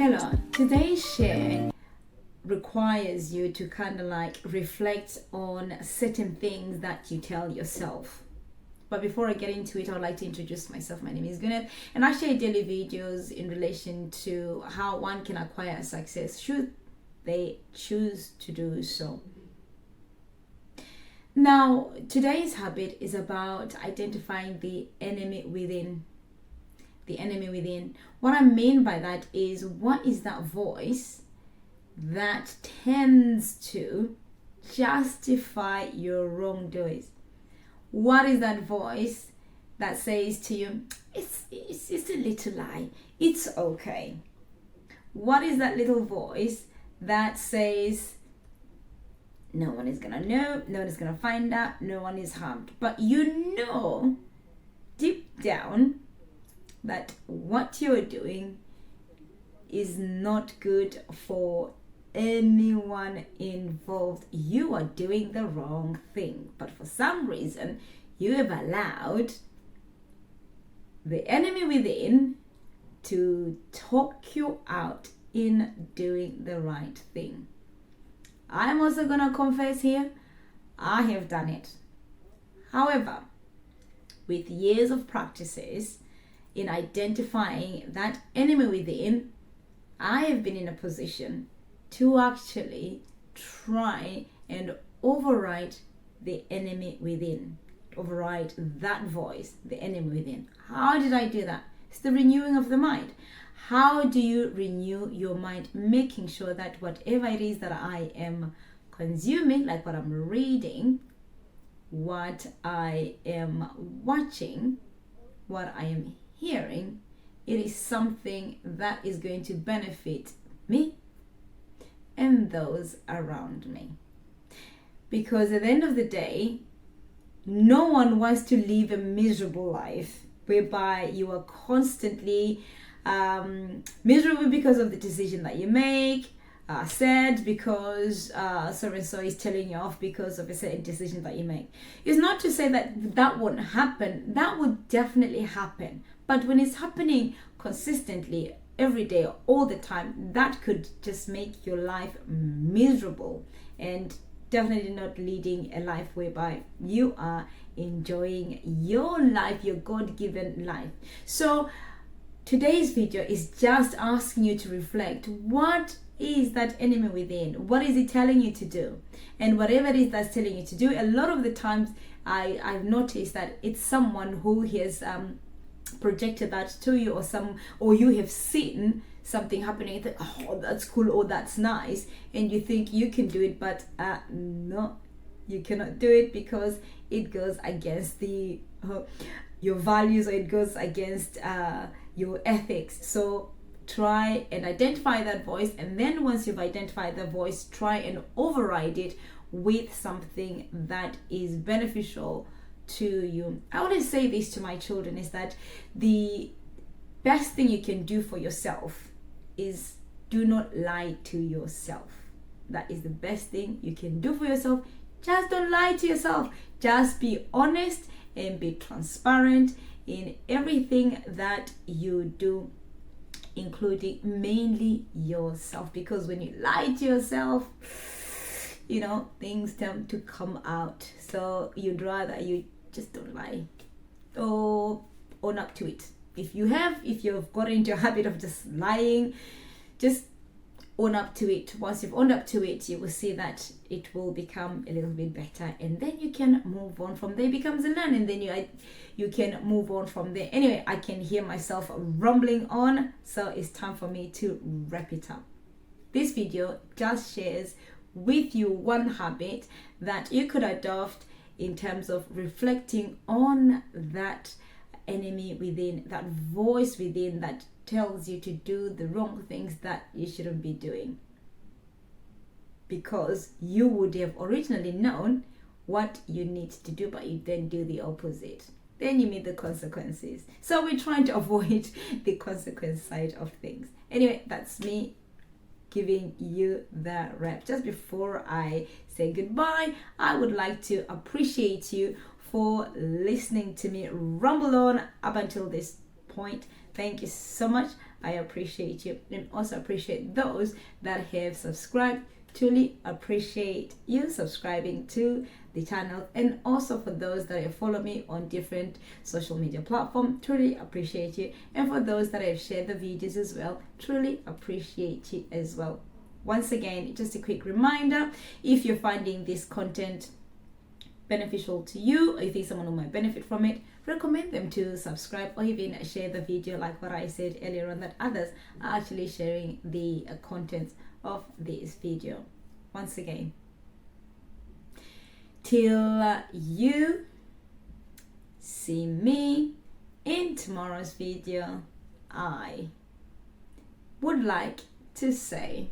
Hello, today's share requires you to kind of like reflect on certain things that you tell yourself. But before I get into it, I would like to introduce myself. My name is Gwyneth, and I share daily videos in relation to how one can acquire success should they choose to do so. Now, today's habit is about identifying the enemy within. The enemy within. What I mean by that is, what is that voice that tends to justify your wrongdoings? What is that voice that says to you, it's a little lie, it's okay? What is that little voice that says, no one is gonna know, no one is gonna find out, no one is harmed? But you know deep down that what you're doing is not good for anyone involved. You are doing the wrong thing, but for some reason you have allowed the enemy within to talk you out in doing the right thing. I'm also gonna confess here, I have done it. However, with years of practices in identifying that enemy within, I have been in a position to actually try and override the enemy within, override that voice, the enemy within. How did I do that? It's the renewing of the mind. How do you renew your mind? Making sure that whatever it is that I am consuming, like what I'm reading, what I am watching, what I am hearing, it is something that is going to benefit me and those around me. Because at the end of the day, no one wants to live a miserable life whereby you are constantly miserable because of the decision that you make, sad because so-and-so is telling you off because of a certain decision that you make. It's not to say that that won't happen. That would definitely happen. But when it's happening consistently, every day, all the time, that could just make your life miserable and definitely not leading a life whereby you are enjoying your life, your God-given life. So today's video is just asking you to reflect. What is that enemy within? What is it telling you to do? And whatever it is that's telling you to do, a lot of the times I've noticed that it's someone who has projected that to you, or you have seen something happening. You think, oh, that's cool, or that's nice, and you think you can do it, but no, you cannot do it because it goes against your values, or it goes against your ethics. So try and identify that voice, and then once you've identified the voice, try and override it with something that is beneficial to you. I always say this to my children, is that the best thing you can do for yourself is do not lie to yourself. That is the best thing you can do for yourself. Just don't lie to yourself. Just be honest and be transparent in everything that you do, including mainly yourself. Because when you lie to yourself, things tend to come out. So you'd rather you just don't lie, or own up to it. If you've got into a habit of just lying, just own up to it. Once you've owned up to it, you will see that it will become a little bit better, and then you can move on from there. It becomes a learn, and then you can move on from there. Anyway, I can hear myself rumbling on, so it's time for me to wrap it up. This video just shares with you one habit that you could adopt in terms of reflecting on that enemy within, that voice within that tells you to do the wrong things that you shouldn't be doing, because you would have originally known what you need to do, but you then do the opposite. Then you meet the consequences. So we're trying to avoid the consequence side of things. Anyway, that's me giving you the wrap. Just before I say goodbye, I would like to appreciate you for listening to me rumble on up until this point. Thank you so much. I appreciate you, and also appreciate those that have subscribed. Truly appreciate you subscribing to the channel, and also for those that have followed me on different social media platforms, truly appreciate you. And for those that have shared the videos as well, truly appreciate you as well. Once again, just a quick reminder, if you're finding this content beneficial to you, or you think someone who might benefit from it, recommend them to subscribe, or even share the video, like what I said earlier on, that others are actually sharing the contents of this video. Once again, till you see me in tomorrow's video, I would like to say